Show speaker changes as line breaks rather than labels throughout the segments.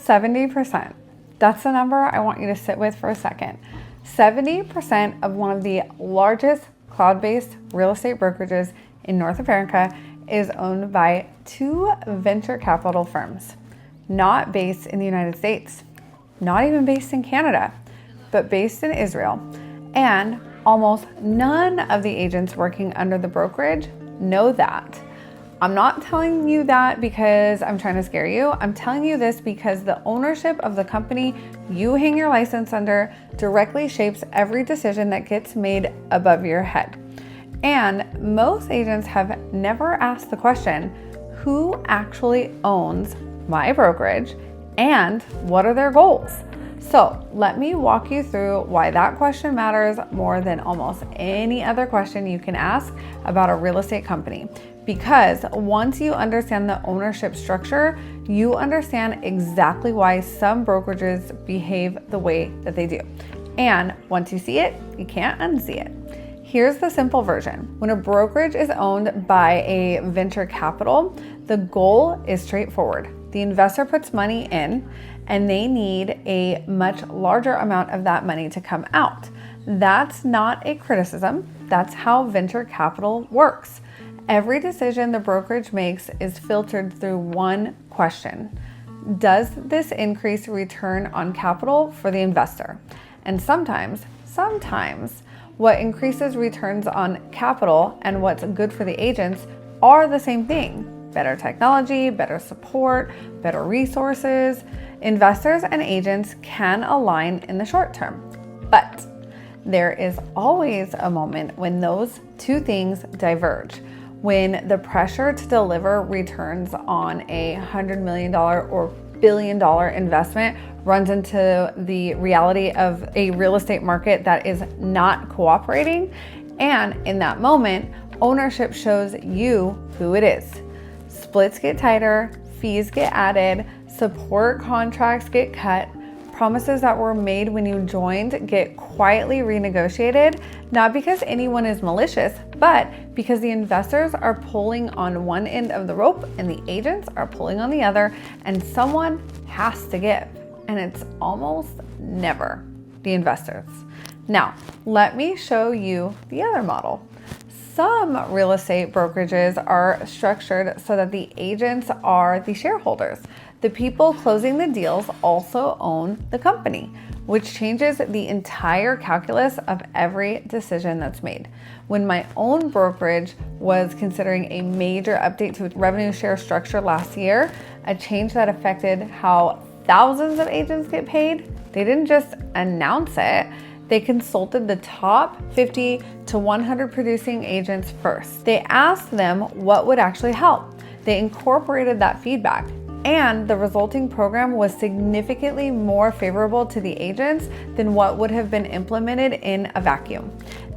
70%. That's the number I want you to sit with for a second. 70% of one of the largest cloud-based real estate brokerages in North America is owned by two venture capital firms, not based in the United States, not even based in Canada, but based in Israel. And almost none of the agents working under the brokerage know that. I'm not telling you that because I'm trying to scare you. I'm telling you this because the ownership of the company you hang your license under directly shapes every decision that gets made above your head. And most agents have never asked the question, who actually owns my brokerage and what are their goals? So let me walk you through why that question matters more than almost any other question you can ask about a real estate company. Because once you understand the ownership structure, you understand exactly why some brokerages behave the way that they do. And once you see it, you can't unsee it. Here's the simple version. When a brokerage is owned by a venture capital, the goal is straightforward. The investor puts money in and they need a much larger amount of that money to come out. That's not a criticism. That's how venture capital works. Every decision the brokerage makes is filtered through one question. Does this increase return on capital for the investor? And sometimes, what increases returns on capital and what's good for the agents are the same thing. Better technology, better support, better resources. Investors and agents can align in the short term, but there is always a moment when those two things diverge. When the pressure to deliver returns on a $100 million or $1 billion investment runs into the reality of a real estate market that is not cooperating. And in that moment, ownership shows you who it is. Splits get tighter, fees get added, support contracts get cut, promises that were made when you joined get quietly renegotiated, not because anyone is malicious, but because the investors are pulling on one end of the rope and the agents are pulling on the other, and someone has to give. And it's almost never the investors. Now, let me show you the other model. Some real estate brokerages are structured so that the agents are the shareholders. The people closing the deals also own the company, which changes the entire calculus of every decision that's made. When my own brokerage was considering a major update to its revenue share structure last year, a change that affected how thousands of agents get paid, they didn't just announce it. They consulted the top 50 to 100 producing agents first. They asked them what would actually help. They incorporated that feedback, and the resulting program was significantly more favorable to the agents than what would have been implemented in a vacuum.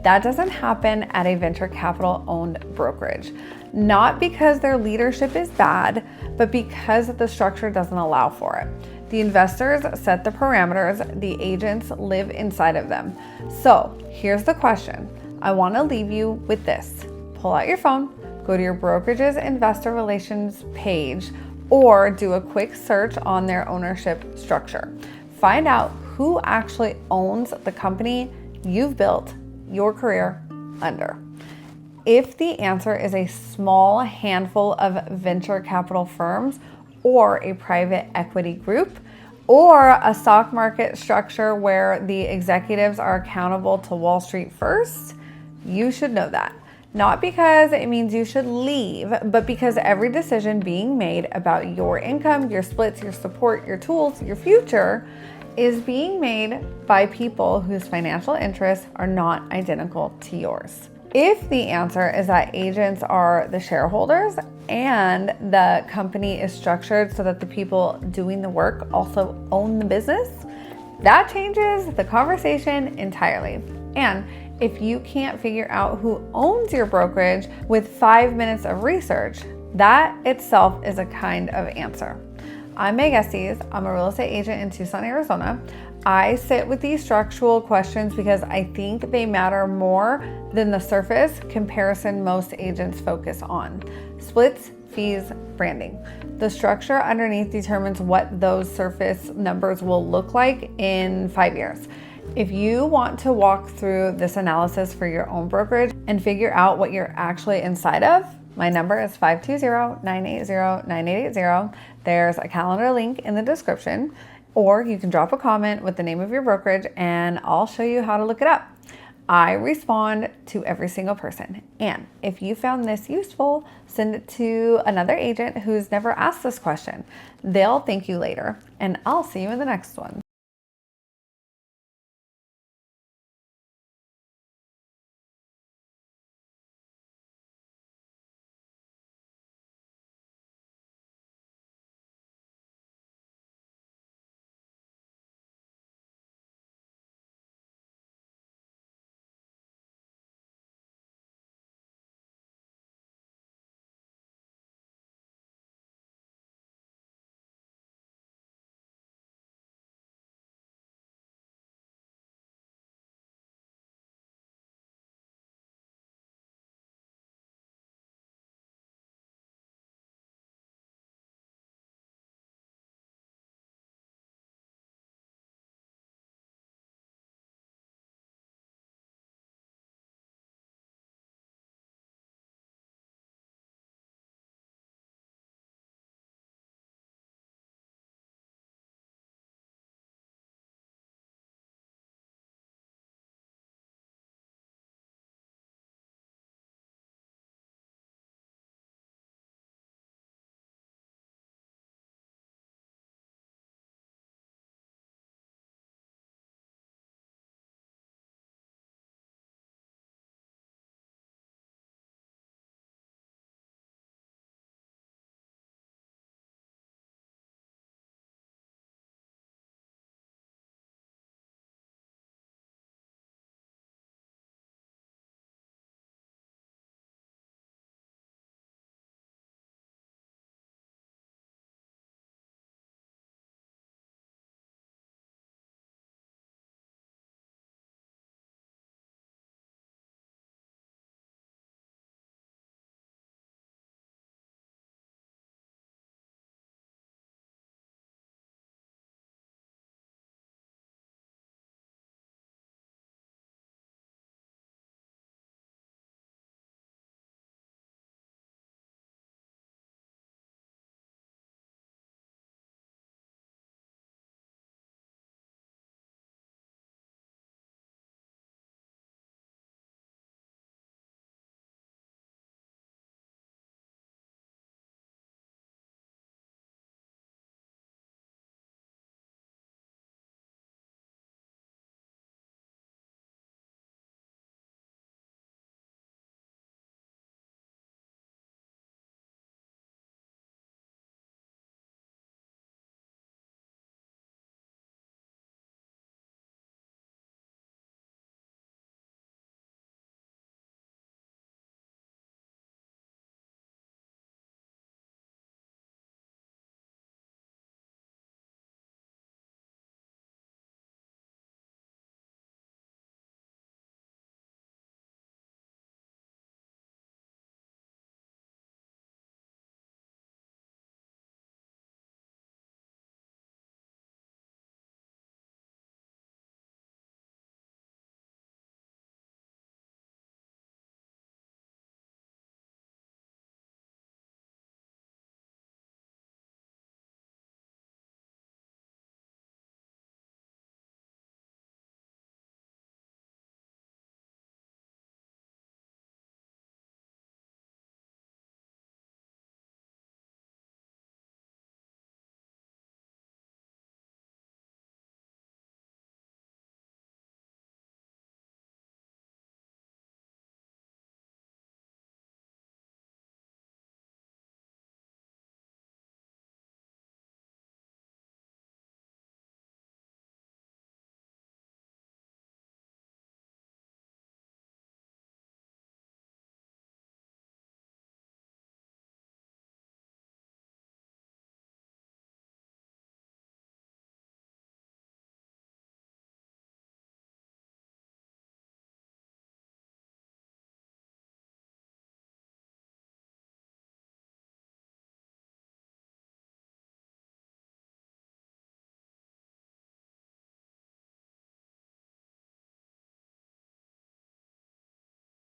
That doesn't happen at a venture capital owned brokerage. Not because their leadership is bad, but because the structure doesn't allow for it. The investors set the parameters, the agents live inside of them. So here's the question. I want to leave you with this. Pull out your phone, go to your brokerage's investor relations page, or do a quick search on their ownership structure. Find out who actually owns the company you've built your career under. If the answer is a small handful of venture capital firms or a private equity group, or a stock market structure where the executives are accountable to Wall Street first, you should know that. Not because it means you should leave, but because every decision being made about your income, your splits, your support, your tools, your future is being made by people whose financial interests are not identical to yours. If the answer is that agents are the shareholders and the company is structured so that the people doing the work also own the business, that changes the conversation entirely. And if you can't figure out who owns your brokerage with 5 minutes of research, that itself is a kind of answer. I'm Meg Estes. I'm a real estate agent in Tucson, Arizona. I sit with these structural questions because I think they matter more than the surface comparison most agents focus on. Splits, fees, branding. The structure underneath determines what those surface numbers will look like in 5 years. If you want to walk through this analysis for your own brokerage and figure out what you're actually inside of, my number is 520-980-9880. There's a calendar link in the description, or you can drop a comment with the name of your brokerage and I'll show you how to look it up. I respond to every single person. And if you found this useful, send it to another agent who's never asked this question. They'll thank you later, and I'll see you in the next one.